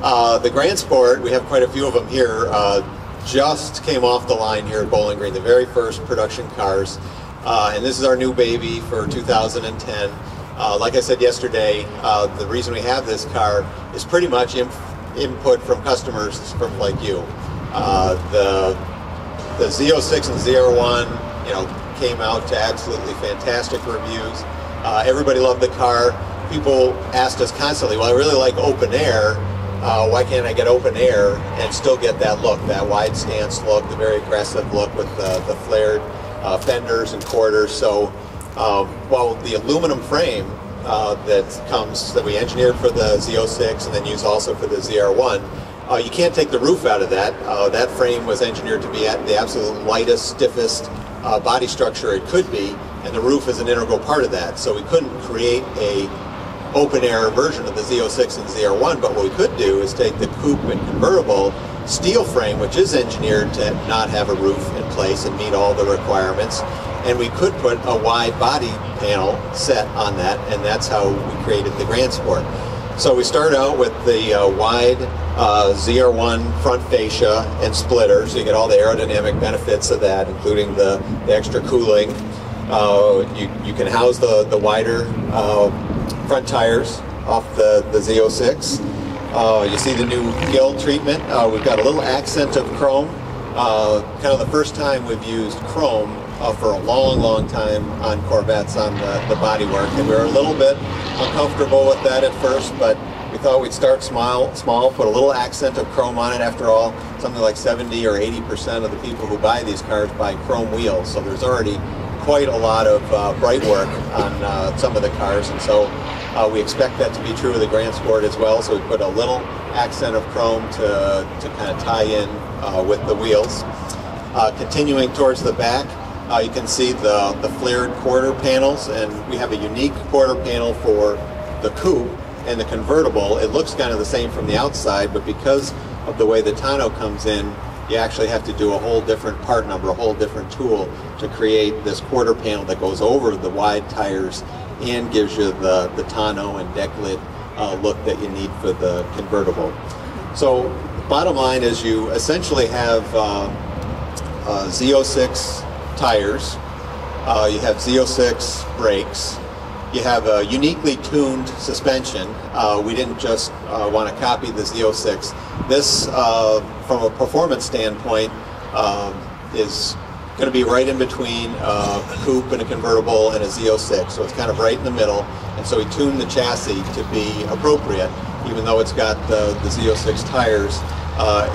The Grand Sport, we have quite a few of them here, just came off the line here at Bowling Green, the very first production cars. And this is our new baby for 2010. Like I said yesterday, the reason we have this car is pretty much input from customers from like you. The Z06 and ZR1, you know, came out to absolutely fantastic reviews. Everybody loved the car. People asked us constantly, well, I really like open air. Why can't I get open air and still get that look, that wide stance look, the very aggressive look with the flared fenders and quarters? So while the aluminum frame that we engineered for the Z06 and then use also for the ZR1, you can't take the roof out of that. That frame was engineered to be at the absolute lightest, stiffest body structure it could be, and the roof is an integral part of that. So we couldn't create a open air version of the Z06 and ZR1, but what we could do is take the coupe and convertible steel frame, which is engineered to not have a roof in place and meet all the requirements, and we could put a wide body panel set on that, and that's how we created the Grand Sport. So we start out with the wide ZR1 front fascia and splitter, so you get all the aerodynamic benefits of that, including the extra cooling. You can house the wider front tires off the Z06. You see the new gill treatment. We've got a little accent of chrome. Kind of the first time we've used chrome for a long time on Corvettes on the bodywork, and we were a little bit uncomfortable with that at first, but we thought we'd start small, put a little accent of chrome on it. After all, something like 70 or 80% of the people who buy these cars buy chrome wheels, so there's already quite a lot of bright work on some of the cars, and so we expect that to be true of the Grand Sport as well, so we put a little accent of chrome to kind of tie in with the wheels. Continuing towards the back, you can see the flared quarter panels, and we have a unique quarter panel for the coupe and the convertible. It looks kind of the same from the outside, but because of the way the tonneau comes in, you actually have to do a whole different part number, a whole different tool to create this quarter panel that goes over the wide tires and gives you the tonneau and deck lid look that you need for the convertible. So bottom line is you essentially have Z06 tires, you have Z06 brakes, you have a uniquely tuned suspension. We didn't just want to copy the Z06. This, from a performance standpoint, is going to be right in between a coupe and a convertible and a Z06, so it's kind of right in the middle, and so we tuned the chassis to be appropriate. Even though it's got the Z06 tires,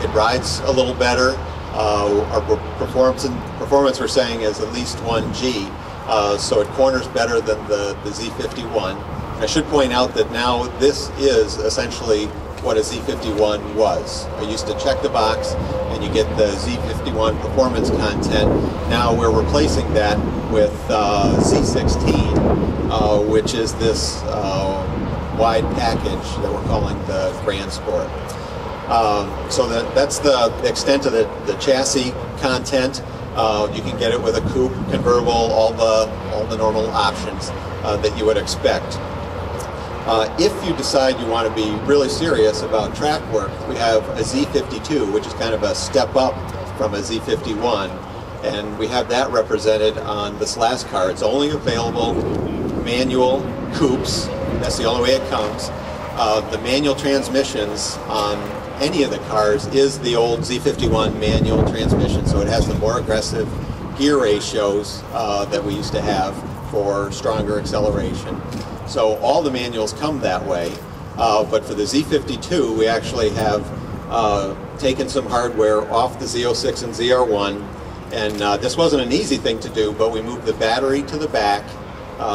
it rides a little better. Our performance we're saying is at least 1G, so it corners better than the Z51. I should point out that now this is essentially what a Z51 was. I used to check the box and you get the Z51 performance content. Now we're replacing that with Z16, which is this wide package that we're calling the Grand Sport. So that's the extent of the chassis content. You can get it with a coupe, convertible, all the normal options that you would expect. If you decide you want to be really serious about track work, we have a Z52, which is kind of a step up from a Z51, and we have that represented on this last car. It's only available manual coupes. That's the only way it comes. The manual transmissions on any of the cars is the old Z51 manual transmission, so it has the more aggressive gear ratios that we used to have for stronger acceleration. So all the manuals come that way, but for the Z52 we actually have taken some hardware off the Z06 and ZR1, and this wasn't an easy thing to do, but we moved the battery to the back,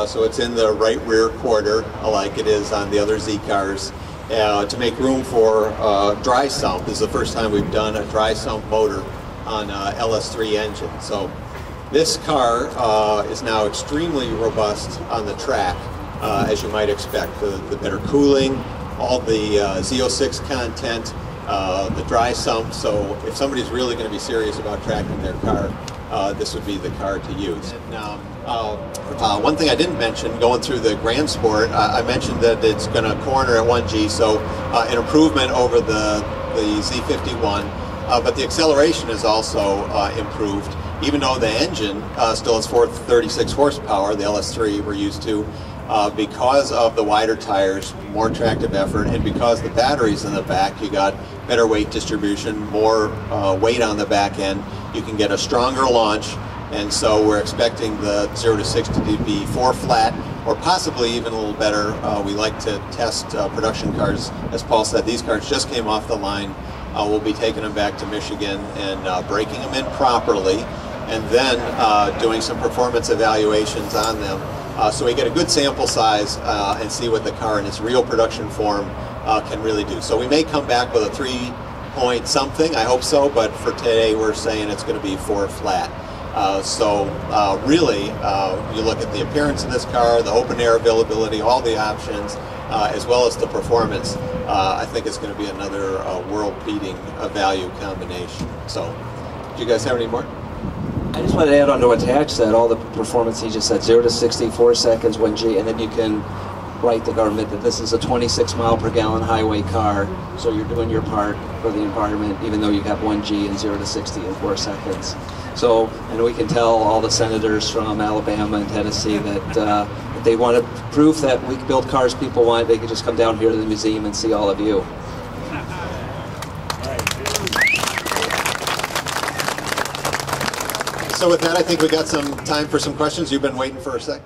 so it's in the right rear quarter like it is on the other Z cars, to make room for dry sump. This is the first time we've done a dry sump motor on LS3 engine. So this car is now extremely robust on the track, as you might expect. The better cooling, all the Z06 content, the dry sump. So if somebody's really going to be serious about tracking their car, this would be the car to use. And, one thing I didn't mention, going through the Grand Sport, I mentioned that it's going to corner at 1G, so an improvement over the Z51, but the acceleration is also improved, even though the engine still has 436 horsepower, the LS3 we're used to, because of the wider tires, more tractive effort, and because the batteries in the back, you got better weight distribution, more weight on the back end, you can get a stronger launch, and so we're expecting the 0 to 60 to be 4 flat, or possibly even a little better. We like to test production cars. As Paul said, these cars just came off the line. We'll be taking them back to Michigan and breaking them in properly, and then doing some performance evaluations on them. So we get a good sample size and see what the car in its real production form can really do. So we may come back with a 3-point something, I hope so, but for today we're saying it's going to be 4 flat. Really, you look at the appearance of this car, the open air availability, all the options, as well as the performance, I think it's going to be another world-beating value combination. So, do you guys have any more? I just wanted to add on to what Hatch said, all the performance he just said, 0 to 60, 4 seconds, 1G, and then you can write the government that this is a 26 mile per gallon highway car, so you're doing your part for the environment, even though you have 1G and 0 to 60 in 4 seconds. So, and we can tell all the senators from Alabama and Tennessee that if they want proof that we build cars people want, they can just come down here to the museum and see all of you. So with that, I think we got some time for some questions. You've been waiting for a sec.